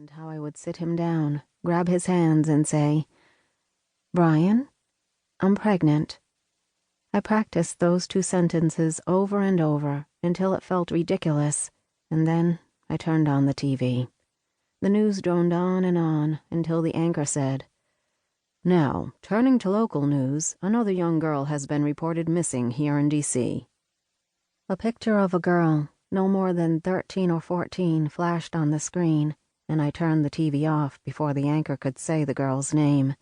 And how I would sit him down, grab his hands, and say, "Brian, I'm pregnant." I practiced those two sentences over and over until it felt ridiculous, and then I turned on the TV. The news droned on until the anchor said, "Now, turning to local news, another young girl has been reported missing here in D.C." A picture of a girl, no more than 13 or 14, flashed on the screen, and I turned the TV off before the anchor could say the girl's name.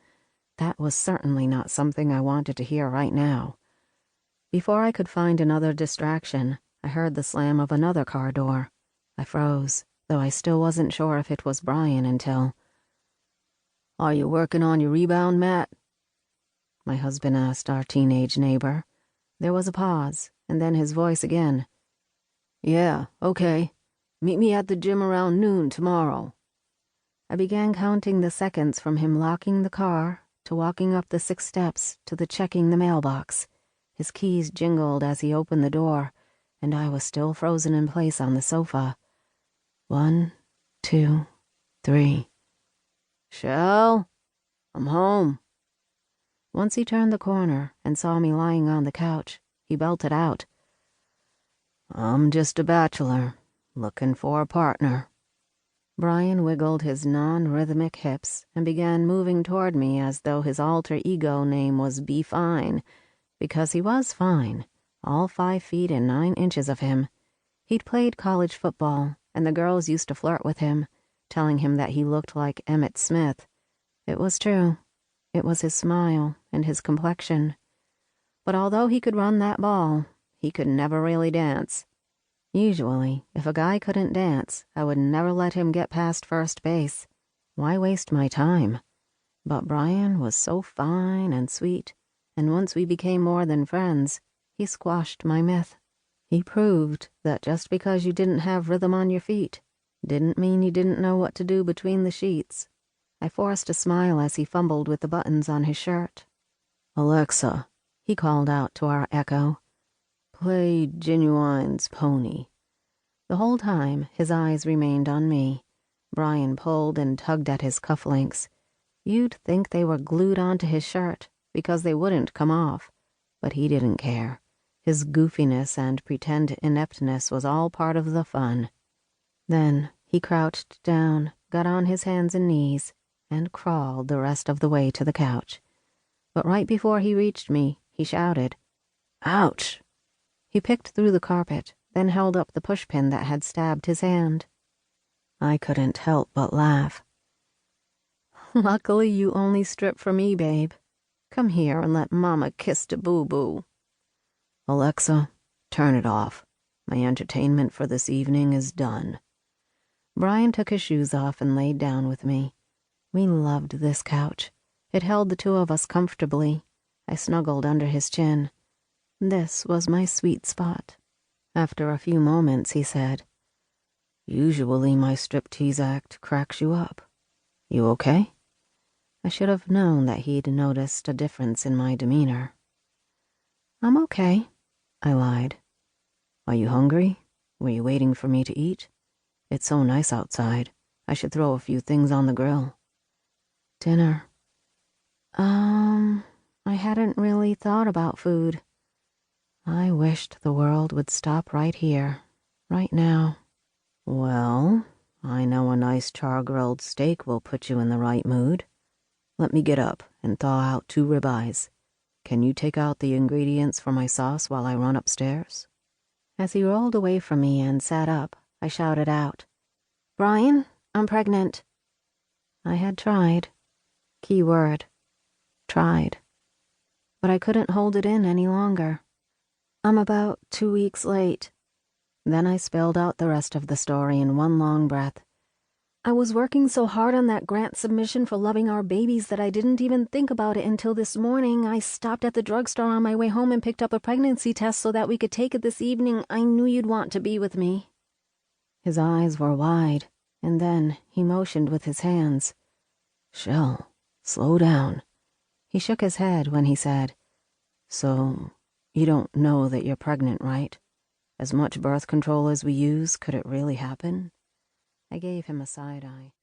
That was certainly not something I wanted to hear right now. Before I could find another distraction, I heard the slam of another car door. I froze, though I still wasn't sure if it was Brian until... "Are you working on your rebound, Matt?" my husband asked our teenage neighbor. There was a pause, and then his voice again. "Yeah, okay. Meet me at the gym around noon tomorrow." I began counting the seconds from him locking the car to walking up the 6 steps to the checking the mailbox. His keys jingled as he opened the door, and I was still frozen in place on the sofa. 1, 2, 3. "Shell, I'm home." Once he turned the corner and saw me lying on the couch, he belted out, "I'm just a bachelor, looking for a partner." Brian wiggled his non-rhythmic hips and began moving toward me as though his alter ego name was Be Fine, because he was fine, all 5 feet and 9 inches of him. He'd played college football, and the girls used to flirt with him, telling him that he looked like Emmitt Smith. It was true. It was his smile and his complexion. But although he could run that ball, he could never really dance. Usually, if a guy couldn't dance, I would never let him get past first base. Why waste my time? But Brian was so fine and sweet, and once we became more than friends, he squashed my myth. He proved that just because you didn't have rhythm on your feet didn't mean you didn't know what to do between the sheets. I forced a smile as he fumbled with the buttons on his shirt. "Alexa," he called out to our echo, "play Genuine's Pony." The whole time, his eyes remained on me. Brian pulled and tugged at his cufflinks. You'd think they were glued onto his shirt, because they wouldn't come off. But he didn't care. His goofiness and pretend ineptness was all part of the fun. Then he crouched down, got on his hands and knees, and crawled the rest of the way to the couch. But right before he reached me, he shouted, "Ouch!" He picked through the carpet, then held up the pushpin that had stabbed his hand. I couldn't help but laugh. "Luckily you only strip for me, babe. Come here and let Mama kiss the boo-boo." "Alexa, turn it off. My entertainment for this evening is done." Brian took his shoes off and laid down with me. We loved this couch. It held the two of us comfortably. I snuggled under his chin. This was my sweet spot. After a few moments, he said, "Usually my striptease act cracks you up. You okay?" I should have known that he'd noticed a difference in my demeanor. "I'm okay," I lied. "Are you hungry? Were you waiting for me to eat? It's so nice outside. I should throw a few things on the grill." "Dinner. I hadn't really thought about food. I wished the world would stop right here, right now." "Well, I know a nice char-grilled steak will put you in the right mood. Let me get up and thaw out 2 ribeyes. Can you take out the ingredients for my sauce while I run upstairs?" As he rolled away from me and sat up, I shouted out, "Brian, I'm pregnant." I had tried. Key word. Tried. But I couldn't hold it in any longer. "I'm about 2 weeks late." Then I spilled out the rest of the story in one long breath. "I was working so hard on that grant submission for loving our babies that I didn't even think about it until this morning. I stopped at the drugstore on my way home and picked up a pregnancy test so that we could take it this evening. I knew you'd want to be with me." His eyes were wide, and then he motioned with his hands. "Shell, slow down." He shook his head when he said, "So, you don't know that you're pregnant, right? As much birth control as we use, could it really happen?" I gave him a side eye.